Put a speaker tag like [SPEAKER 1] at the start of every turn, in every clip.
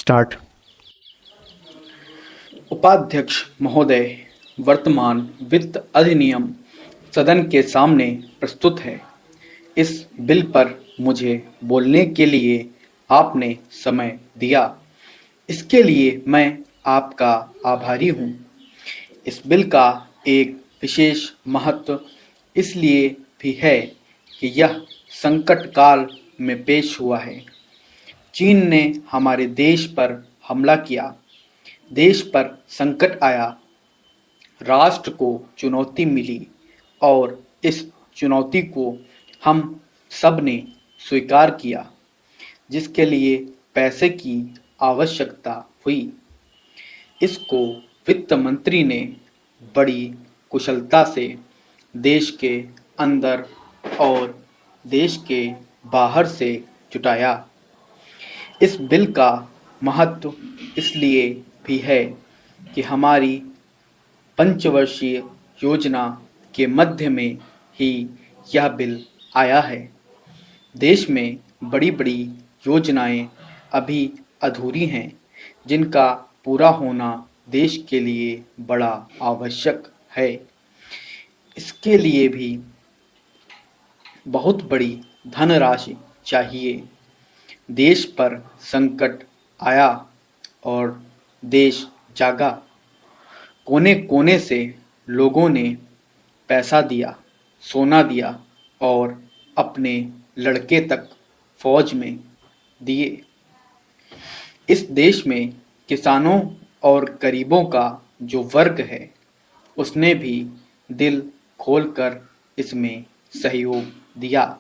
[SPEAKER 1] Start.
[SPEAKER 2] उपाध्यक्ष महोदय, वर्तमान वित्त अधिनियम सदन के सामने प्रस्तुत है। इस बिल पर मुझे बोलने के लिए आपने समय दिया, इसके लिए मैं आपका आभारी हूँ। इस बिल का एक विशेष महत्व इसलिए भी है कि यह संकट काल में पेश हुआ है। चीन ने हमारे देश पर हमला किया, देश पर संकट आया, राष्ट्र को चुनौती मिली और इस चुनौती को हम सब ने स्वीकार किया, जिसके लिए पैसे की आवश्यकता हुई। इसको वित्त मंत्री ने बड़ी कुशलता से देश के अंदर और देश के बाहर से जुटाया। इस बिल का महत्व इसलिए भी है कि हमारी पंचवर्षीय योजना के मध्य में ही यह बिल आया है। देश में बड़ी बड़ी योजनाएं अभी अधूरी हैं, जिनका पूरा होना देश के लिए बड़ा आवश्यक है। इसके लिए भी बहुत बड़ी धनराशि चाहिए। देश पर संकट आया और देश जागा। कोने कोने से लोगों ने पैसा दिया, सोना दिया और अपने लड़के तक फौज में दिए। इस देश में किसानों और गरीबों का जो वर्ग है, उसने भी दिल खोलकर इसमें सहयोग दिया।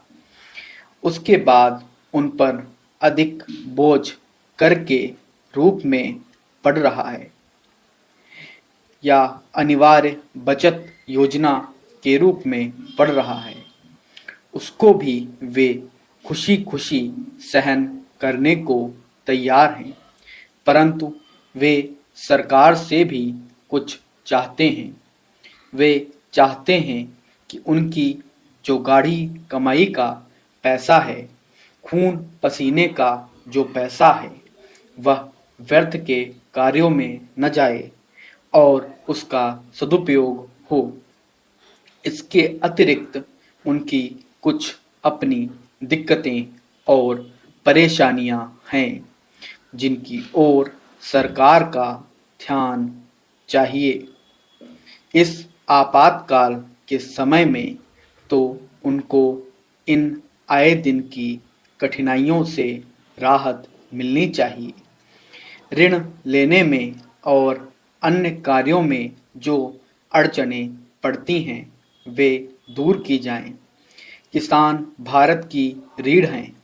[SPEAKER 2] उसके बाद उन पर अधिक बोझ कर के रूप में पड़ रहा है या अनिवार्य बचत योजना के रूप में पड़ रहा है, उसको भी वे खुशी खुशी सहन करने को तैयार हैं। परंतु वे सरकार से भी कुछ चाहते हैं। वे चाहते हैं कि उनकी जो गाढ़ी कमाई का पैसा है, खून पसीने का जो पैसा है, वह व्यर्थ के कार्यों में न जाए और उसका सदुपयोग हो। इसके अतिरिक्त उनकी कुछ अपनी दिक्कतें और परेशानियां हैं, जिनकी ओर सरकार का ध्यान चाहिए। इस आपातकाल के समय में तो उनको इन आए दिन की कठिनाइयों से राहत मिलनी चाहिए। ऋण लेने में और अन्य कार्यों में जो अड़चनें पड़ती हैं, वे दूर की जाएं। किसान भारत की रीढ़ हैं।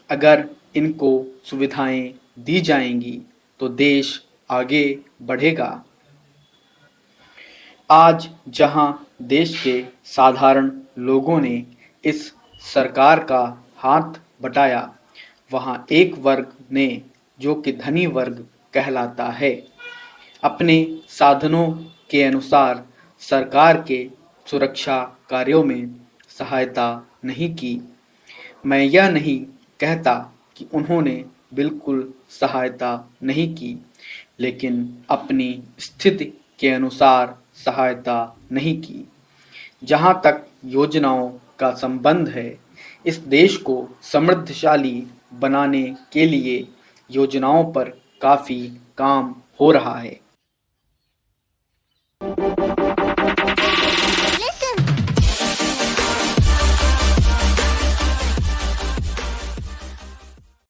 [SPEAKER 2] अगर इनको सुविधाएं दी जाएंगी तो देश आगे बढ़ेगा। आज जहां देश के साधारण लोगों ने इस सरकार का हाथ बटाया, वहां एक वर्ग ने, जो कि धनी वर्ग कहलाता है, अपने साधनों के अनुसार सरकार के सुरक्षा कार्यों में सहायता नहीं की। मैं यह नहीं कहता कि उन्होंने बिल्कुल सहायता नहीं की, लेकिन अपनी स्थिति के अनुसार सहायता नहीं की। जहां तक योजनाओं का संबंध है, इस देश को समृद्धशाली बनाने के लिए योजनाओं पर काफ़ी काम हो रहा है।